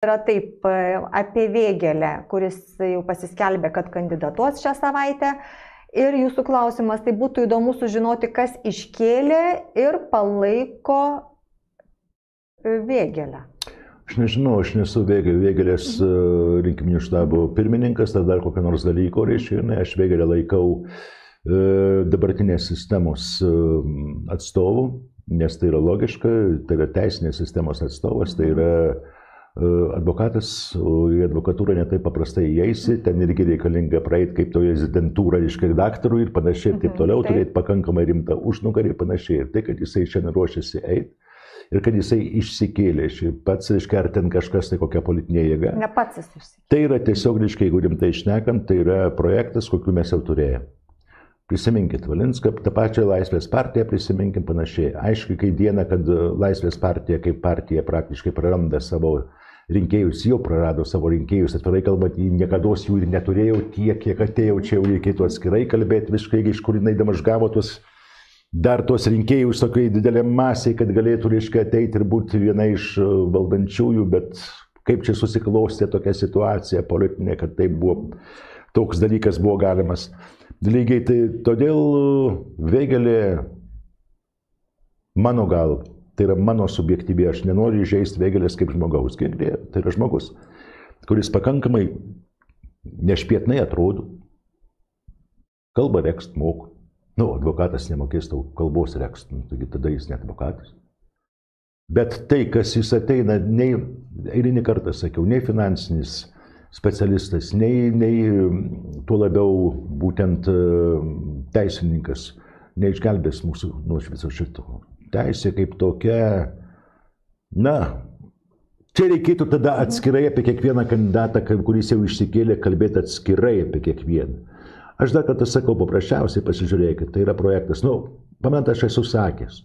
yra taip apie Vėgėlę, kuris jau pasiskelbė, kad kandidatuos šią savaitę. Ir jūsų klausimas, tai būtų įdomu sužinoti, kas iškėlė ir palaiko Vėgėlę. Aš nežinau, aš nesu Vėgėlės rinkiminių štabo pirmininkas, ar dar kokio nors dalyko, reiškia, aš Vėgėlę laikau dabartinės sistemos atstovų, nes tai yra logiška, tai yra teisinės sistemos atstovas, tai yra advokatas, į advokatūrą netaip paprastai įeisi, ten irgi reikalinga praeiti kaip toje rezidentūrą, reiškia, daktarų ir panašiai, ir taip toliau, turėti pakankamai rimtą užnugarį ir panašiai. Ir tai, kad jisai šiandien ruošiasi eiti ir kad jisai išsikėlė, pats, reiškia, ar ten kažkas, tai kokia politinė jėga. Ne pats jis išsikėlė. Tai yra tiesiog, reiškia, jeigu rimtai šnekant, tai yra projektas, kokiu mes jau turėjome. Prisiminkit Valinską, tą pačią Laisvės partiją prisiminkim panašiai. Aišku, kai diena, kad Laisvės partija kaip partija praktiškai praranda savo rinkėjus, jau prarado savo rinkėjus, atvirai kalbant, niekados jų ir neturėjau tiek, kiek atėjau, čia jau reikėtų atskirai kalbėti visiškai, iš kur jinai damažgavo dar tos rinkėjus tokiai dideliam masiai, kad galėtų, reiškia, ateiti ir būti viena iš valdančiųjų, bet kaip čia susiklostė tokia situacija politinė, kad tai buvo, toks dalykas buvo galimas. Lygiai tai todėl Vėgėlė, mano gal, tai yra mano subjektyvė, aš nenoriu įžeisti Vėgėlės kaip žmogaus, tai yra žmogus, kuris pakankamai nešpietnai atrodo, kalba rekst moku, advokatas nemokės tau kalbos rekst, taigi tada jis ne advokatas. Bet tai, kas jis ateina, nei, eilinį kartą sakiau, nei finansinis specialistas, nei tuo labiau būtent teisininkas neišgelbės mūsų nuo viso šito. Teisė kaip tokia, čia reikėtų tada atskirai apie kiekvieną kandidatą, kuris jau išsikėlė, kalbėti atskirai apie kiekvieną. Aš dar kartą sakau, paprasčiausiai pasižiūrėkit, tai yra projektas, pamenat, aš esu sakęs,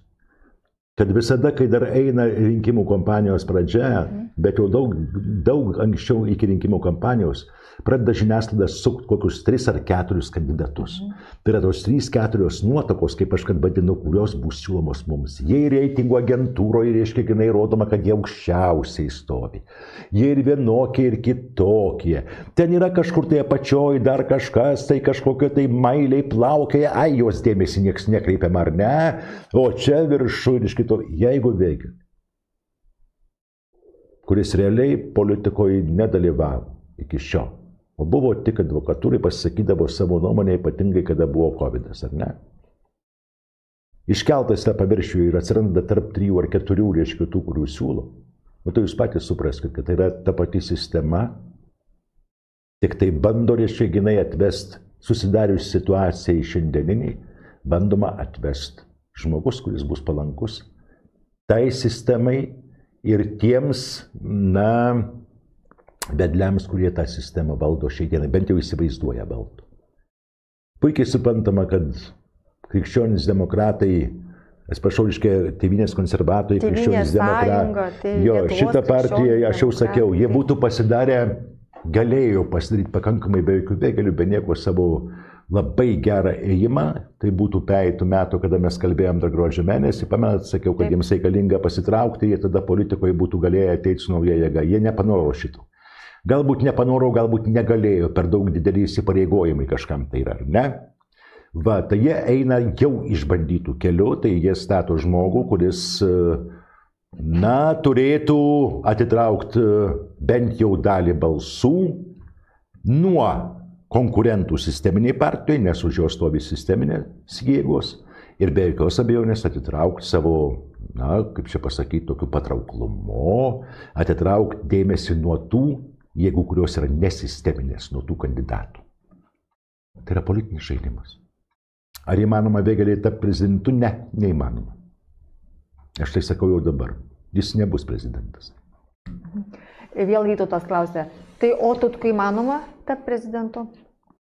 kad visada, kai dar eina rinkimų kampanijos pradžia, bet jau daug anksčiau iki rinkimų kampanijos, pradeda žiniasklaida sukti kokius 3 ar 4 kandidatus. Tai yra tos 3-4 nuotakos, kaip aš kad vadinu, kurios bus siūlomos mums. Jie ir reitingų agentūroje, reiškia, jinai rodoma, kad jie aukščiausiai stovi. Jie ir vienokie, ir kitokie. Ten yra kažkur tai apačioj dar kažkas, tai kažkokio tai mailiai plaukia, jos dėmesį nieks nekreipiam ar ne, o čia viršų ir iš kito, jeigu Vėgėlė, kuris realiai politikoje nedalyvavo iki šio, o buvo tik advokatūrai, pasisakydavo savo nuomonę, ypatingai kada buvo COVID-as, ar ne? Iškeltas tą paviršių ir atsiranda tarp 3 ar 4, reiškia, tų, kurių siūlo. Tai jūs patys supraskite, kad tai yra ta pati sistema, tik tai bando, reiškia, jinai atvest, susidarius situacijai šiandieniniai, bandoma atvest žmogus, kuris bus palankus tai sistemai ir tiems, vedliams, kurie tą sistemą valdo šiai dienai, bent jau įsivaizduoja valdo. Puikiai suprantama, kad krikščionys demokratai, atsiprašau, Tėvynės konservatoriai, krikščionys demokratai, šitą partiją, aš jau sakiau, jie būtų pasidarę, galėjo pasidaryti pakankamai be jokių Vėgėlių, be nieko savo labai gerą ėjimą, tai būtų praeitų metų, kada mes kalbėjom dar gruodžio mėnesį, pamenat, sakiau, kad jiems reikalinga pasitraukti, jie tada politikoje būtų galėję ateiti su nauja jėga, jie nepanoro šito. Galbūt nepanoro, galbūt negalėjo, per daug dideli įsipareigojimai kažkam tai yra, ar ne? Tai jie eina jau išbandytų keliu, tai jie stato žmogų, kuris, turėtų atitraukti bent jau dalį balsų nuo konkurentų sisteminiai partijai, nes už jos stovi sisteminės jėgos ir be jokios abejonės atitraukti savo, kaip čia pasakyti, tokiu patrauklumu, atitraukti dėmesį nuo tų jėgų, kurios yra nesisteminės, nuo tų kandidatų. Tai yra politinis žaidimas. Ar įmanoma Vėgėlei tapti prezidentu? Ne, neįmanoma. Aš tai sakau jau dabar. Jis nebus prezidentas. Vėl Vytautas klausė, tai o Tutkui įmanoma tapti prezidentu?